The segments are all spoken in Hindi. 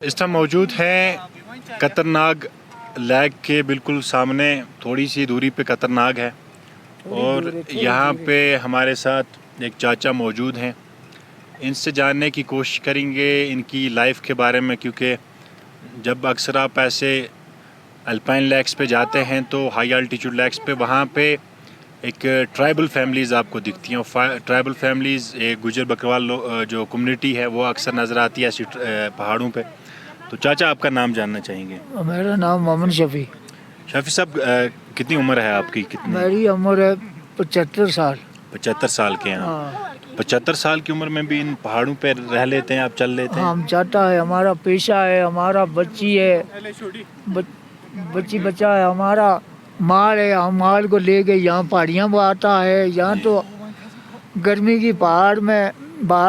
इस टाइम मौजूद हैं कतरनाग लेक के बिल्कुल सामने, थोड़ी सी दूरी पे कतरनाग है। और यहाँ पे हमारे साथ एक चाचा मौजूद हैं। इनसे जानने की कोशिश करेंगे इनकी लाइफ के बारे में, क्योंकि जब अक्सर आप ऐसे अल्पाइन लेक्स पे जाते हैं तो हाई अल्टीट्यूड लेक्स पे वहाँ पे एक ट्राइबल फैमिलीज़ आपको दिखती हैं। ट्राइबल फैमिलीज़, एक गुजर बकरवाल जो कम्युनिटी है वो अक्सर नज़र आती है ऐसी पहाड़ों पे। तो चाचा, आपका नाम जानना चाहेंगे? मेरा नाम मोहम्मद शफ़ी। शफ़ी साहब, कितनी उम्र है आपकी? कितनी? मेरी उम्र है 75 साल। 75 साल के हैं आप? 75 साल की उम्र में भी इन पहाड़ों पे रह लेते हैं आप, चल लेते हैं? हम चाहता है, हमारा पेशा है, हमारा बच्ची है, बच्ची बच्चा है, हमारा माल है। हम माल को लेके यहाँ पहाड़ियाँ में आता है। यहाँ तो गर्मी की बाहर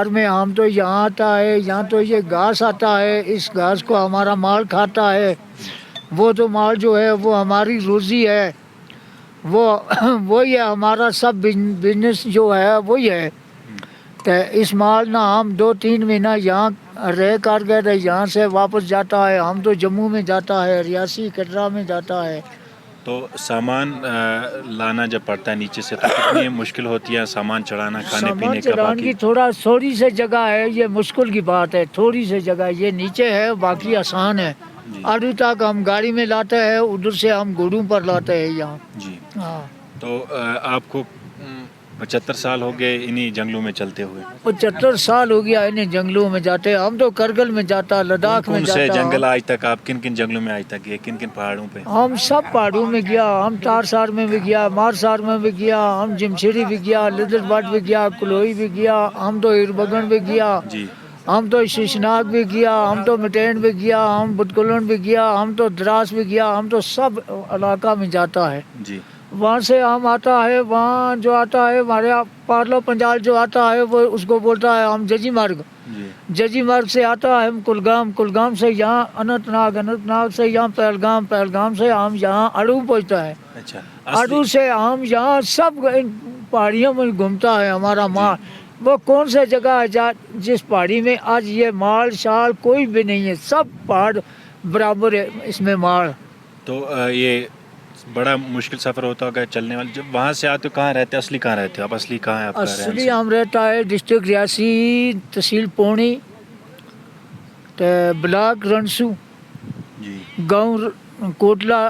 में हम तो यहाँ आता है, यहाँ तो ये घास आता है, इस घास को हमारा माल खाता है। वो तो माल जो है वो हमारी रोज़ी है, वो ये हमारा सब बिजनेस जो है वही है। तो इस माल ना हम 2-3 महीना यहाँ रह कर गए, यहाँ से वापस जाता है। हम तो जम्मू में जाता है, रियासी कटरा में जाता है। तो सामान लाना जब पड़ता है नीचे से तो कितनी मुश्किल होती है सामान चढ़ाना, खाने पीने का? बाकी की थोड़ी सी जगह है, ये मुश्किल की बात है। थोड़ी सी जगह ये नीचे है, बाकी आसान है। आड़ू तक हम गाड़ी में लाते हैं, उधर से हम घोड़ों पर लाते हैं यहाँ जी। हाँ। तो आपको 75 साल हो गए इन्हीं जंगलों में चलते हुए? 75 साल हो गया इन्हीं जंगलों में जाते। हम तो करगिल में जाता, लद्दाख में जाता। कौन से जंगल आज तक आप, किन किन जंगलों में आज तक गए, किन किन पहाड़ों पे? हम सब पहाड़ों में गया। हम तारसार में भी गया, मारसार में भी गया, हम जिमशेरी भी गया, लिदरबाट भी गया, कुलोई भी गया, हम तो हिरबगन भी गया जी। हम तो शीशनाग भी गया, हम तो मिटेन भी गया, हम बुटकुलन भी गया, हम तो द्रास भी गया। हम तो सब इलाका में जाता है जी। वहाँ से हम आता है, वहाँ जो आता है हमारे पार्लो पंजाल जो आता है वो उसको बोलता है हम जजी मार्ग। जजी मार्ग से आता है हम कुलगाम से यहाँ अनंतनाग से यहाँ पहलगाम से हम यहाँ अड़ू पहुँचता है। अच्छा। अड़ू से हम यहाँ सब पहाड़ियों में घूमता है हमारा माल। वो कौन सा जगह है जिस पहाड़ी में आज ये माल शाल कोई भी नहीं है, सब पहाड़ बराबर है इसमें माल। तो ये बड़ा मुश्किल सफ़र होता होगा चलने वाले। जब वहाँ से आते हो कहाँ रहते हो? असली कहाँ रहते हो आप? असली कहाँ है आपका? असली हम रहता है डिस्ट्रिक्ट रियासी, तहसील पौनी, ब्लॉक रनसू, जी, गांव कोटला,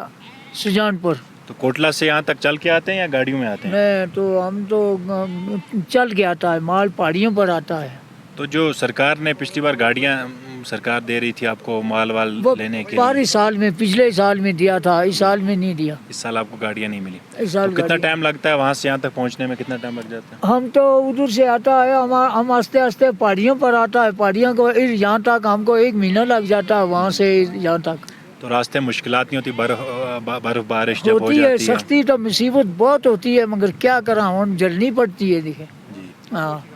सुजानपुर। तो कोटला से यहाँ तक चल के आते हैं या गाड़ियों में आते हैं? नहीं, तो हम तो चल के आता है, माल पहाड़ियों पर आता है। तो जो सरकार ने पिछली बार गाड़ियाँ सरकार दे रही थी आपको माल वाल लेने के लिए? साल में, पिछले साल में दिया था, इस साल में नहीं दिया। इस साल आपको गाड़ियाँ नहीं मिली? इस साल तो कितना टाइम लगता है वहाँ से यहाँ तक पहुँचने में? कितना टाइम लग जाता है? हम तो उधर से आता है, हम आस्ते आस्ते पहाड़ियों पर आता है, पहाड़ियों को यहाँ तक हमको 1 महीना लग जाता है वहाँ से यहाँ तक। तो रास्ते में मुश्किलात नहीं होती? बर्फ बारिश जब हो होती जाती है, है? सख्ती तो मुसीबत बहुत होती है, मगर क्या करा हम, झेलनी पड़ती है। देखे जी। हाँ।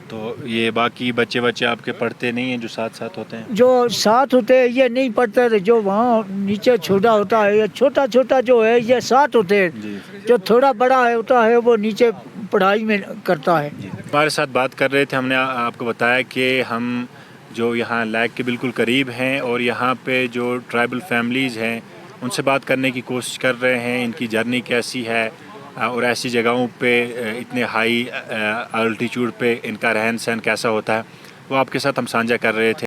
तो ये बाकी बच्चे आपके पढ़ते नहीं हैं जो साथ होते हैं? जो साथ होते हैं ये नहीं पढ़ते, जो वहाँ नीचे छोटा होता है, ये छोटा जो है ये साथ होते हैं। जो थोड़ा बड़ा होता है वो नीचे पढ़ाई में करता है। हमारे साथ बात कर रहे थे, हमने आपको बताया कि हम जो यहाँ लेक के बिल्कुल करीब हैं और यहाँ पे जो ट्राइबल फैमिलीज़ हैं उनसे बात करने की कोशिश कर रहे हैं, इनकी जर्नी कैसी है और ऐसी जगहों पे इतने हाई अल्टीट्यूड पे इनका रहन सहन कैसा होता है, वो आपके साथ हम साझा कर रहे थे।